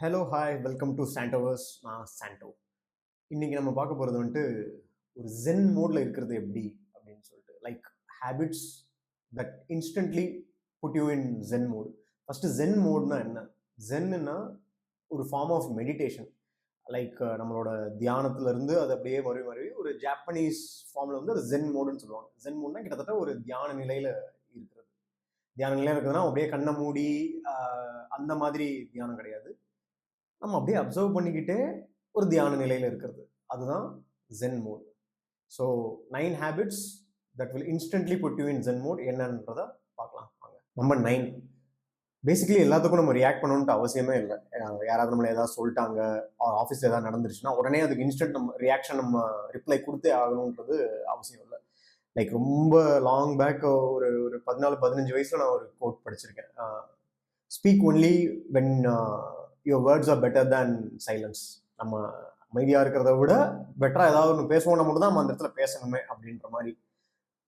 Hello hi welcome to சாண்டோவர்ஸ். நான் சாண்டோ. இன்னைக்கு நம்ம பார்க்க போகிறது வந்துட்டு ஒரு ஜென் மோடில் இருக்கிறது எப்படி அப்படின்னு சொல்லிட்டு like habits that instantly put you in zen mode. First zen மோட்னா என்ன? ஜென்னுன்னா ஒரு ஃபார்ம் ஆஃப் மெடிடேஷன். லைக் நம்மளோட தியானத்துலேருந்து அது அப்படியே மறுபடி ஒரு ஜாப்பனீஸ் ஃபார்மில் வந்து அது ஜென் மோடுன்னு சொல்லுவாங்க. ஜென் மோட்னா கிட்டத்தட்ட ஒரு தியான நிலையில் இருக்கிறது. தியான நிலையில் இருக்குதுன்னா அப்படியே கண்ணை மூடி அந்த மாதிரி தியானம் கிடையாது. நம்ம அப்படியே அப்சர்வ் பண்ணிக்கிட்டே ஒரு தியான நிலையில் இருக்கிறது. அதுதான் zen mode. So 9 habits that will instantly put you in zen mode என்னன்றதை பார்க்கலாம் வாங்க. நம்பர் 9, பேசிக்கலி எல்லாத்துக்கும் நம்ம ரியாக்ட் பண்ணணுன்ட்டு அவசியமே இல்லை. யாராவது நம்மளை ஏதாவது சொல்லிட்டாங்க, ஆஃபீஸில் ஏதாவது நடந்துருச்சுன்னா உடனே அதுக்கு இன்ஸ்டன்ட் நம்ம ரியாக்ஷன் நம்ம ரிப்ளை கொடுத்தே ஆகணுன்றது அவசியம் இல்லை. லைக் ரொம்ப லாங் பேக் ஒரு ஒரு 14-15 வயசில் நான் ஒரு கோட் படிச்சிருக்கேன். Speak only when your words are better than silence. நம்ம அமைதியாக இருக்கிறத விட பெட்டராக ஏதாவது ஒன்று பேசுவோம்னா மட்டும் தான் நம்ம அந்த இடத்துல பேசணுமே அப்படின்ற மாதிரி.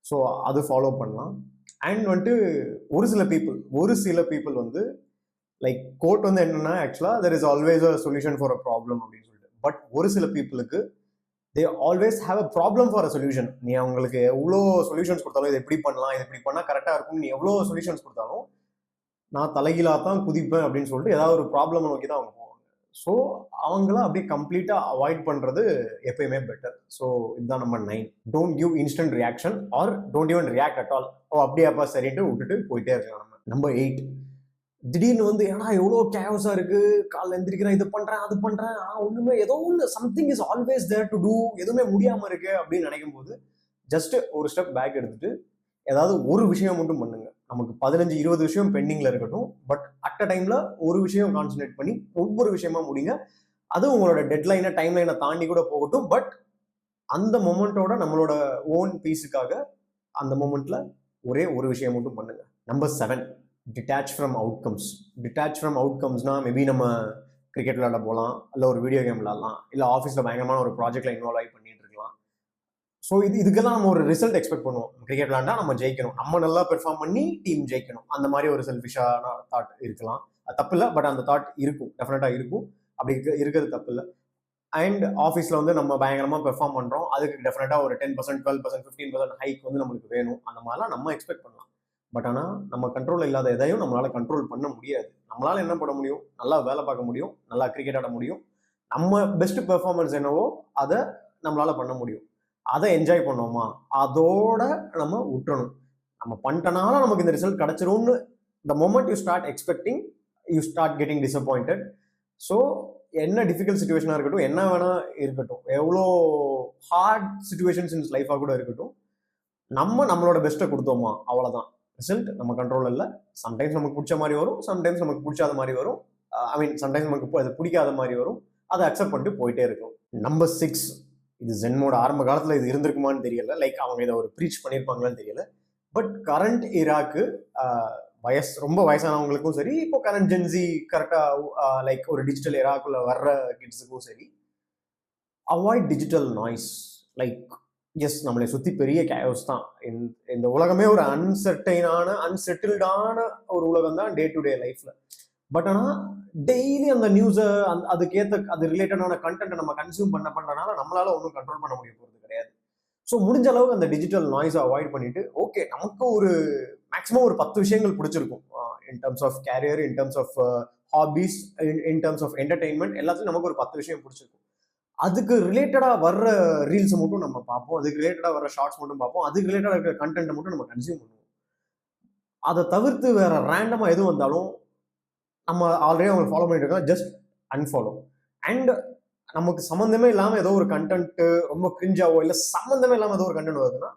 ஸோ அது ஃபாலோ பண்ணலாம். அண்ட் வந்துட்டு ஒரு சில பீப்புள் வந்து லைக் கோட் வந்து என்னன்னா, ஆக்சுவலாக there is always a solution for a problem அப்படின்னு சொல்லிட்டு. பட் ஒரு சில பீப்புளுக்கு they always have a problem for a solution. நீ அவங்களுக்கு எவ்வளோ சொல்யூஷன்ஸ் கொடுத்தாலும், இது எப்படி பண்ணலாம், இது இப்படி பண்ணால் கரெக்டாக இருக்கும், நீ எவ்வளோ சொல்யூஷன்ஸ் கொடுத்தாலும் நான் தலைகீழாக தான் குதிப்பேன் அப்படின்னு சொல்லிட்டு ஏதாவது ஒரு ப்ராப்ளம் நோக்கி தான் அவங்க போவாங்க. ஸோ அவங்களாம் அப்படியே கம்ப்ளீட்டாக அவாய்ட் பண்ணுறது எப்பயுமே பெட்டர். ஸோ இதுதான் number 9. Don't give instant reaction or don't even react at all. அப்படியாப்பா சரின்ட்டு விட்டுட்டு போயிட்டே இருக்கலாம் நம்ம. நம்பர் 8, திடீர்னு வந்து ஏன்னா எவ்வளோ கேவஸாக இருக்குது, காலைல எந்திரிக்கிறேன், இது பண்ணுறேன் அது பண்ணுறேன், ஒன்றுமே ஏதோ ஒன்று something is always there to do, எதுவுமே முடியாமல் இருக்கு அப்படின்னு நினைக்கும் போது ஜஸ்ட் ஒரு ஸ்டெப் பேக் எடுத்துட்டு ஏதாவது ஒரு விஷயம் மட்டும் பண்ணுங்க. நமக்கு 15-20 விஷயம் பெண்டிங்ல இருக்கட்டும், பட் அட் அ டைம்ல ஒரு விஷயம் கான்சென்ட்ரேட் பண்ணி ஒவ்வொரு விஷயமா முடிங்க. அது உங்களோட டெட்லைனை டைம்லைனை தாண்டி கூட போகட்டும், பட் அந்த மொமெண்டோட நம்மளோட ஓன் பீஸுக்காக அந்த மொமெண்ட்ல ஒரே ஒரு விஷயம் மட்டும் பண்ணுங்க. Number 7, detach from outcomes. Detach from அவுட்கம்ஸ்னா மேபி நம்ம கிரிக்கெட் விளையாட போகலாம், இல்லை ஒரு வீடியோ கேம் விளையாடலாம், இல்லை ஆஃபீஸில் பயங்கரமான ஒரு ப்ராஜெக்ட்ல இன்வால்வ் ஆகி பண்ணிட்டு இருக்கலாம். ஸோ இதுக்கெல்லாம் நம்ம ஒரு ரிசல்ட் எக்ஸ்பெக்ட் பண்ணுவோம். கிரிக்கெட் விளையாண்டா நம்ம ஜெயிக்கணும், நம்ம நல்லா பெர்ஃபார்ம் பண்ணி டீம் ஜெயிக்கணும், அந்த மாதிரி ஒரு செல்ஃபிஷான தாட் இருக்கலாம். அது தப்பு இல்லை, பட் அந்த தாட் இருக்கும், டெஃபினட்டாக இருக்கும். அப்படி இருக்கிறது தப்பு இல்லை. அண்ட் ஆஃபீஸில் வந்து நம்ம பயங்கரமாக பெர்ஃபார்ம் பண்ணுறோம், அதுக்கு டெஃபினட்டாக ஒரு 10%, 12%, 15% ஹைக் வந்து நம்மளுக்கு வேணும். அந்த மாதிரிலாம் நம்ம எக்ஸ்பெக்ட் பண்ணலாம். பட் ஆனால் நம்ம கண்ட்ரோல் இல்லாத எதையும் நம்மளால் கண்ட்ரோல் பண்ண முடியாது. நம்மளால் என்ன பண்ண முடியும்? நல்லா வேலை பார்க்க முடியும், நல்லா கிரிக்கெட் ஆட முடியும், நம்ம பெஸ்ட் பெர்ஃபார்மன்ஸ் என்னவோ அதை நம்மளால் பண்ண முடியும். அதை என்ஜாய் பண்ணோமா, அதோட நம்ம விட்டுறணும். நம்ம பண்ணிட்டனால நமக்கு இந்த ரிசல்ட் கிடைச்சிரும்னு the moment you start expecting, you start getting disappointed. So என்ன டிஃபிகல்ட் சுச்சுவேஷனாக இருக்கட்டும், என்ன வேணா இருக்கட்டும், எவ்வளோ ஹார்ட் சுச்சுவேஷன்ஸ் இன் லைஃபாக கூட இருக்கட்டும், நம்மளோட பெஸ்ட்டை கொடுத்தோமா அவ்வளோதான். ரிசல்ட் நம்ம கண்ட்ரோல் இல்லை. சம்டைம்ஸ் நமக்கு பிடிச்ச மாதிரி வரும், சம்டைம்ஸ் நமக்கு பிடிச்சாத மாதிரி வரும். சம்டைம்ஸ் நமக்கு அது பிடிக்காத மாதிரி வரும். அதை அக்செப்ட் பண்ணிட்டு போயிட்டே இருக்கும். நம்பர் 6, இது ஜென்மோட ஆரம்ப காலத்தில் இது இருந்திருக்குமான்னு தெரியல, லைக் அவங்க இதை ஒரு ப்ரீச் பண்ணியிருப்பாங்களான்னு தெரியல. பட் கரண்ட் இராக்கு ரொம்ப வயசானவங்களுக்கும் சரி, இப்போ கரண்ட் ஜென்சி கரெக்டாக லைக் ஒரு டிஜிட்டல் இராக்குள்ள வர்ற கிட்ஸுக்கும் சரி, avoid digital noise. Like yes, நம்மளை சுற்றி பெரிய கேஸ் தான். இந்த உலகமே ஒரு அன்செட்டில்டான ஒரு உலகம் தான் டே டு டே லைஃப்ல. பட் ஆனால் டெய்லி அந்த நியூஸை அது ரிலேட்டடான கண்டென்ட்டை நம்ம கன்சியூம் பண்ணனால நம்மளால ஒன்றும் கண்ட்ரோல் பண்ண முடிய போகிறது கிடையாது. ஸோ முடிஞ்ச அளவுக்கு அந்த டிஜிட்டல் நாய்ஸை அவாய்ட் பண்ணிட்டு, ஓகே நமக்கு ஒரு மேக்ஸிமம் ஒரு 10 விஷயங்கள் பிடிச்சிருக்கும். In terms of career, in terms of hobbies, in terms of entertainment, எல்லாத்துலையும் நமக்கு ஒரு 10 விஷயம் பிடிச்சிருக்கும். அதுக்கு ரிலேட்டடாக வர்ற ரீல்ஸை மட்டும் நம்ம பார்ப்போம், அதுக்கு ரிலேட்டடாக வர்ற ஷார்ட்ஸ் மட்டும் பார்ப்போம், அதுக்கு ரிலேட்டடாக இருக்கிற கண்டென்ட்டை மட்டும் நம்ம கன்சியூம் பண்ணுவோம். அதை தவிர்த்து வேற ரேண்டமாக எதுவும் வந்தாலும் நம்ம ஆல்ரெடி அவங்க ஃபாலோ பண்ணிட்டு இருக்கோம், ஜஸ்ட் அன்ஃபாலோ. அண்ட் நமக்கு சம்மந்தமே இல்லாமல் ஏதோ ஒரு கண்டென்ட் ரொம்ப கிரிஞ்சாவோ இல்லை சம்மந்தமே இல்லாமல் ஏதோ ஒரு கண்டென்ட் வருதுன்னா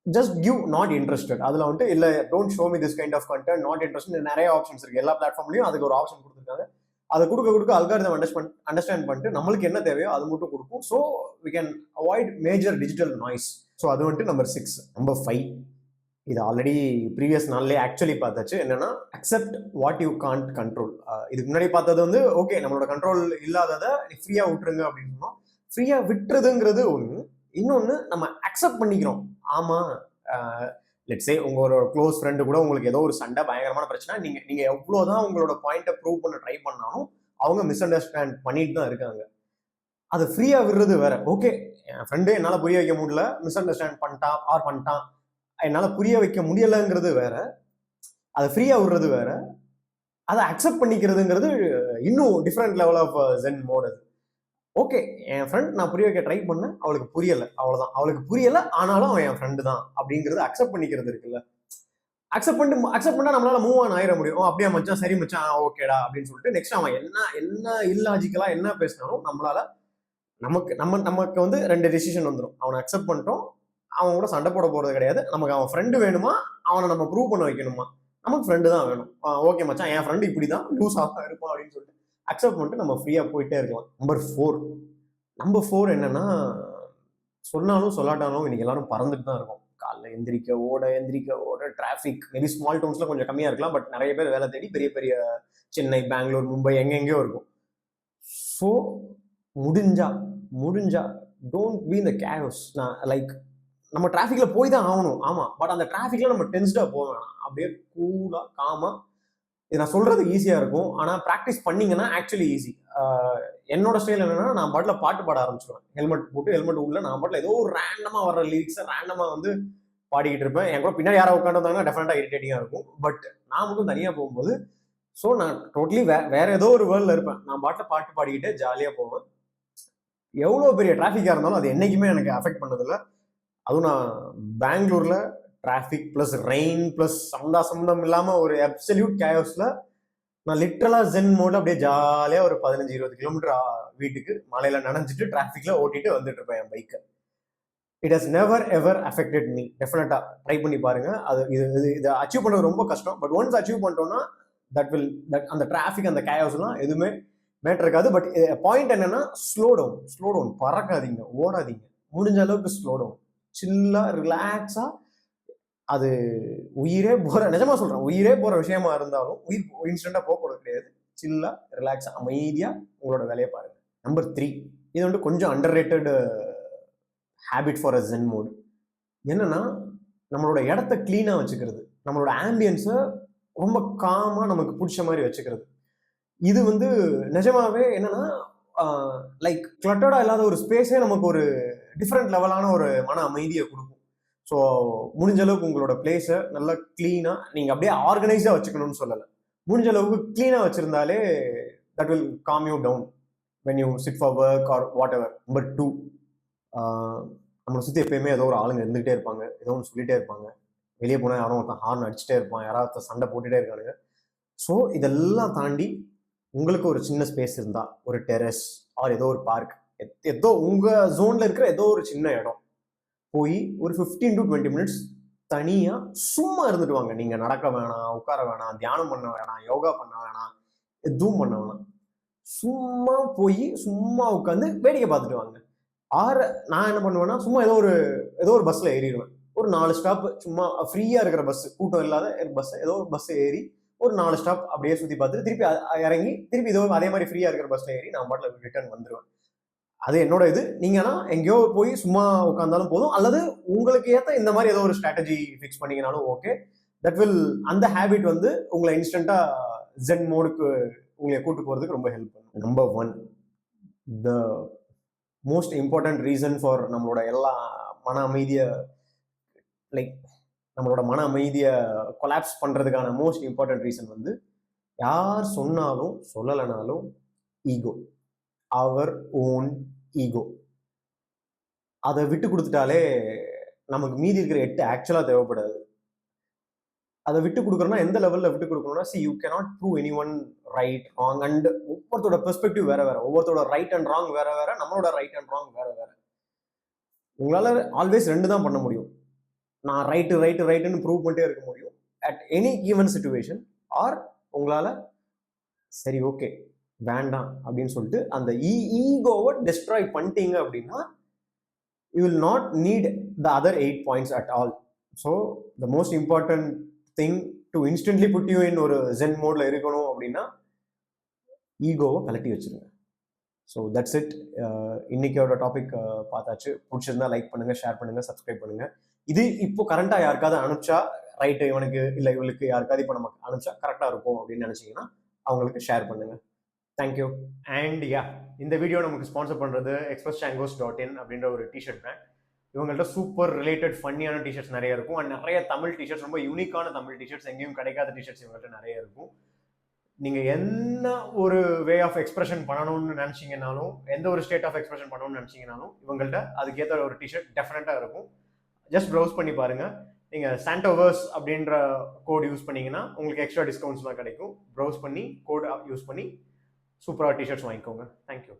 ஜஸ்ட் கிவ் நாட் இன்ட்ரெஸ்டட். அதில் வந்துட்டு இல்லை don't show me this kind of content, not interest, நிறைய ஆப்ஷன்ஸ் இருக்கு. எல்லா பிளாட்ஃபார்ம்லையும் அதுக்கு ஒரு ஆப்ஷன் கொடுத்துருக்காங்க. அதை கொடுக்க அல்காரிதம் அண்டர்ஸ்டாண்ட் பண்ணிட்டு நம்மளுக்கு என்ன தேவையோ அது மட்டும் கொடுக்கும். So we can avoid major digital noise. So அது வந்துட்டு நம்பர் 6. நம்பர் 5, இது ஆல்ரெடி ப்ரீவியஸ் நாள்லேயே ஆக்சுவலி பார்த்தாச்சு. என்னன்னா, accept what you can't control. இதுக்கு முன்னாடி பார்த்தது வந்து ஓகே நம்மளோட கண்ட்ரோல் இல்லாததை ஃப்ரீயாக விட்டுருங்க அப்படின்னு சொன்னோம். ஃப்ரீயாக விட்டுறதுங்கிறது ஒன்று. இன்னொன்று, நம்ம அக்செப்ட் பண்ணிக்கிறோம். ஆமாம், லெட்ஸ் சே உங்களோட க்ளோஸ் ஃப்ரெண்டு கூட உங்களுக்கு ஏதோ ஒரு சண்டை, பயங்கரமான பிரச்சனை, நீங்கள் எவ்வளோதான் உங்களோட பாயிண்ட்டை ப்ரூவ் பண்ண ட்ரை பண்ணாலும் அவங்க மிஸ் அண்டர்ஸ்டாண்ட் பண்ணிட்டு தான் இருக்காங்க. அதை ஃப்ரீயா விடுறது வேற. ஓகே, என் ஃப்ரெண்டு என்னால் புரிய வைக்க முடியல, மிஸ் அண்டர்ஸ்டாண்ட் பண்ணிட்டான், என்னால் புரிய வைக்க முடியலைங்கிறது வேற. அதை ஃப்ரீயா விடுறது வேற. அதை அக்செப்ட் பண்ணிக்கிறதுங்கிறது இன்னும் different level of zen mode. அது ஓகே, என் ஃப்ரெண்ட் நான் புரிய வைக்க ட்ரை பண்ணேன், அவளுக்கு புரியலை, அவ்வளோதான். அவளுக்கு புரியலை, ஆனாலும் அவன் என் ஃப்ரெண்டு தான் அப்படிங்கிறது அக்செப்ட் பண்ணிக்கிறது இருக்குல்ல. அக்செப்ட் பண்ணா நம்மளால மூவ் ஆன் ஆயிட முடியும். அப்படியே மச்சான், சரி மச்சான், ஓகேடா அப்படின்னு சொல்லிட்டு நெக்ஸ்ட் அவன் என்ன இல்லாஜிக்கலா என்ன பேசினாலும் நம்மளால நமக்கு வந்து 2 டிசிஷன் வந்துடும். அவனை அக்செப்ட் பண்ணிட்டோம், அவன் கூட சண்டை போட போறது கிடையாது. நமக்கு அவன் ஃப்ரெண்டு வேணுமா, அவனை நம்ம ப்ரூவ் பண்ண வைக்கணுமா, நமக்கு ஃப்ரெண்டு தான் வேணும். ஓகே மச்சான், என் ஃப்ரெண்டு இப்படிதான் லூஸாக இருப்பான் அப்படின்னு சொல்லிட்டு அக்செப்ட் பண்ணிட்டு நம்ம ஃப்ரீயா போயிட்டே இருக்கலாம். நம்பர் 4 என்னன்னா, சொன்னாலும் சொல்லாட்டாலும் இன்னைக்கு எல்லாரும் பறந்துட்டு தான் இருக்கும். காலைல எந்திரிக்க ஓட டிராஃபிக் மேபி ஸ்மால் டவுன்ஸ்ல கொஞ்சம் கம்மியா இருக்கலாம், பட் நிறைய பேர் வேலை தேடி பெரிய பெரிய சென்னை, பெங்களூர், மும்பை எங்கெங்கயோ இருக்கும். ஸோ முடிஞ்சா டோன்ட் பி இந்த கேஓஸ். நான் லைக் நம்ம டிராஃபிக்ல போய் தான் ஆகணும், ஆமா, பட் அந்த டிராஃபிக்ல நம்ம டென்ஸ்டா போக வேணாம். அப்படியே கூலா காமா. இது நான் சொல்றது ஈஸியா இருக்கும், ஆனா ப்ராக்டிஸ் பண்ணீங்கன்னா ஆக்சுவலி ஈஸி. என்னோட ஸ்டைல் என்னன்னா, நான் பாட்டுல பாட்டு பாட ஆரம்பிச்சிடுவேன். ஹெல்மெட் உள்ள நான் பாட்டுல ஏதோ ஒரு ரேண்டமா வர்ற லிரிக்ஸை ரேண்டமா வந்து பாடிக்கிட்டு இருப்பேன். என் கூட பின்னாடி யாராவது உட்காந்துருந்தாங்கன்னா டெஃபினட்டா இரிட்டேட்டிங்கா இருக்கும். பட் நான் மட்டும் தனியா போகும்போது ஸோ நான் டோட்டலி வேற ஏதோ ஒரு வேர்ல்ட்ல இருப்பேன். நான் பாட்டுல பாட்டு பாடிக்கிட்டே ஜாலியா போவேன். எவ்வளோ பெரிய டிராஃபிக்கா இருந்தாலும் அது என்னைக்குமே எனக்கு அஃபெக்ட் பண்ணதில்ல. அதுவும் நான் பெங்களூர்ல டிராஃபிக் பிளஸ் ரெயின் பிளஸ் சம்பந்தம் இல்லாம ஒரு அப்சல்யூட் கேயோஸ்ல நான் லிட்டரலா ஜென் மோட்ல அப்படியே ஜாலியா ஒரு 15-20 கிலோமீட்டர் வீட்டுக்கு மலையில நனைஞ்சிட்டு டிராஃபிக்ல ஓட்டிட்டு வந்துட்டு இருப்பேன் என் பைக்கை. It has never ever affected me. டெஃபினட்டா ட்ரை பண்ணி பாருங்க. அது இதை அச்சீவ் பண்ணுறது ரொம்ப கஷ்டம். பட் ஒன்ஸ் அச்சீவ் பண்ணிட்டோம்னா அந்த டிராஃபிக் அந்த கேயோஸ்லாம் எதுவுமே மேட்டர் இருக்காது. பட் பாயிண்ட் என்னன்னா, ஸ்லோ டவுன், பறக்காதீங்க, ஓடாதீங்க, முடிஞ்ச அளவுக்கு ஸ்லோ டவுன், சில்லா ரிலாக்ஸா. அது நிஜமா சொல்றேன், உயிரே போற விஷயமா இருந்தாலும் உயிர் இன்ஸ்டன்டா போறது கிடையாது. சில்லா ரிலாக்ஸா அமைதியா உங்களோட வேலையை பாருங்க. நம்பர் 3, இது வந்து கொஞ்சம் underrated habit for a zen mode. என்னன்னா, நம்மளோட இடத்த கிளீனா வச்சுக்கிறது, நம்மளோட ஆம்பியன்ஸை ரொம்ப காமா நமக்கு பிடிச்ச மாதிரி வச்சுக்கிறது. இது வந்து நிஜமாவே என்னன்னா, லைக் கிளட்டர்டா இல்லாத ஒரு ஸ்பேஸே நமக்கு ஒரு டிஃப்ரெண்ட் லெவலான ஒரு மன அமைதியை கொடுக்கும். ஸோ முடிஞ்ச அளவுக்கு உங்களோட பிளேஸை நல்லா கிளீனா, நீங்க அப்படியே ஆர்கனைஸா வச்சுக்கணும்னு சொல்லலை, முடிஞ்ச அளவுக்கு கிளீனா வச்சிருந்தாலே that will calm you down when you sit for work or whatever. Number 2, நம்மளை சுற்றி எப்பயுமே ஏதோ ஒரு ஆளுங்க இருந்துகிட்டே இருப்பாங்க, ஏதோ ஒன்று சொல்லிட்டே இருப்பாங்க. வெளியே போனால் யாரும் ஒருத்தன் ஹார்ன் அடிச்சுட்டே இருப்பான், யாராவது சண்டை போட்டுட்டே இருக்கானுங்க. ஸோ இதெல்லாம் தாண்டி உங்களுக்கு ஒரு சின்ன ஸ்பேஸ் இருந்தா, ஒரு டெரஸ் ஆர் ஏதோ ஒரு பார்க், ஏதோ உங்க ஜோன்ல இருக்கிற ஏதோ ஒரு சின்ன இடம் போய் ஒரு 15 to 20 மினிட்ஸ் தனியா சும்மா இருந்துட்டு வாங்க. நீங்க நடக்க வேணாம், உட்கார வேணாம், தியானம் பண்ண வேணாம், யோகா பண்ண வேணாம், எதுவும் பண்ண வேணாம். சும்மா போய் சும்மா உட்காந்து வேடிக்கை பார்த்துட்டு வாங்க. நான் என்ன பண்ணுவேன்னா, சும்மா ஏதோ ஒரு பஸ்ல ஏறிடுவேன். ஒரு 4 ஸ்டாப் சும்மா ஃப்ரீயா இருக்கிற பஸ், கூட்டம் இல்லாத பஸ், ஏதோ ஒரு பஸ் ஏறி ஒரு 4 ஸ்டாப் அப்படியே சுத்தி பார்த்துட்டு திருப்பி இறங்கி திருப்பி இதோ அதே மாதிரி ஃப்ரீயா இருக்கிற பஸ்ல ஏறி நான் பாட்டில் ரிட்டர்ன் வந்துடுவேன். அது என்னோட இது. நீங்கன்னா எங்கேயோ போய் சும்மா உட்காந்தாலும் போதும், அல்லது உங்களுக்கு ஏற்ற இந்த மாதிரி ஏதோ ஒரு ஸ்ட்ராட்டஜி ஃபிக்ஸ் பண்ணீங்கனாலும் ஓகே. தட் வில், அந்த ஹேபிட் வந்து உங்களை இன்ஸ்டன்டா ஜென் மோடுக்கு உங்களை கூட்டு போறதுக்கு ரொம்ப ஹெல்ப் பண்ணும். Number 1, the most important reason for நம்மளோட எல்லா மன அமைதியை கொலாப்ஸ் பண்றதுக்கான மோஸ்ட் இம்பார்ட்டன்ட் ரீசன் வந்து, யார் சொன்னாலும் சொல்லலைனாலும் ஈகோ, அவர் ஓன் ஈகோ. அதை விட்டு கொடுத்துட்டாலே நமக்கு மீதி இருக்கிற 8 ஆக்சுவலா தேவைப்படாது. அதை விட்டு கொடுக்குறோம்னா எந்த லெவல்ல விட்டு கொடுக்கணும்னா, you cannot prove any one right wrong. And ஒவ்வொருத்தோட பெர்ஸ்பெக்டிவ் வேற வேற, ஒவ்வொருத்தோட ரைட் அண்ட் ராங் வேற வேற, நம்மளோட ரைட் அண்ட் ராங் வேற வேற. உங்களால ஆல்வேஸ் 2 தான் பண்ண முடியும். நான் ரைட்டுன்னு ப்ரூவ் பண்ணிட்டே இருக்க முடியும் at any even situation. Or உங்களால சரி ஓகே வேண்டாம் அப்படின்னு சொல்லிட்டு அந்த ஈகோவை டெஸ்ட்ராய் பண்ணிட்டீங்க அப்படின்னா, you will not need the other 8 points at all. So the most important thing to instantly put you in ஒரு ஜென் மோட்ல இருக்கணும் அப்படின்னா, ஈகோவை கலட்டி வச்சிருங்க. So that's it. இன்னைக்கோட டாபிக் பார்த்தாச்சு. பிடிச்சிருந்தா லைக் பண்ணுங்க, ஷேர் பண்ணுங்க, சப்ஸ்கிரைப் பண்ணுங்க. இது இப்போ கரண்டா யாருக்காவது அனுப்பிச்சா ரைட்டு, இவனுக்கு இல்லை இவளுக்கு யாருக்காவது இப்போ நமக்கு அனுப்பிச்சா கரெக்டாக இருக்கும் அப்படின்னு நினைச்சீங்கன்னா அவங்களுக்கு ஷேர் பண்ணுங்க. தேங்க்யூ. அண்ட் யா, இந்த வீடியோ நமக்கு ஸ்பான்சர் பண்ணுறது expresschangos.in அப்படின்ற ஒரு டிஷர்ட் பிராண்ட். இவங்கள்ட்ட சூப்பர் ரிலேட்டட் ஃபன்னியான டிஷர்ட்ஸ் நிறைய இருக்கும். அண்ட் நிறைய தமிழ் டிஷர்ட்ஸ், ரொம்ப யூனிக்கான தமிழ் டிஷர்ட்ஸ், எங்கேயும் கிடைக்காத டிஷர்ட்ஸ் இவங்கள்ட்ட நிறைய இருக்கும். நீங்கள் என்ன ஒரு வே ஆஃப் எக்ஸ்பிரஷன் பண்ணணும்னு நினச்சிங்கனாலும், எந்த ஒரு ஸ்டேட் ஆஃப் எக்ஸ்பிரஷன் பண்ணணும்னு நினச்சிங்கனாலும் இவங்கள்ட்ட அதுக்கேற்ற ஒரு டிஷர்ட் டெஃபினட்டாக இருக்கும். ஜஸ்ட் ப்ரௌஸ் பண்ணி பாருங்கள். நீங்கள் சாண்டோவர்ஸ் அப்படின்ற கோட் யூஸ் பண்ணிங்கன்னா உங்களுக்கு எக்ஸ்ட்ரா டிஸ்கவுண்ட்ஸ்லாம் கிடைக்கும். ப்ரௌஸ் பண்ணி கோட் யூஸ் பண்ணி சூப்பராக டிஷர்ட்ஸ் வாங்கிக்கோங்க. தேங்க்யூ.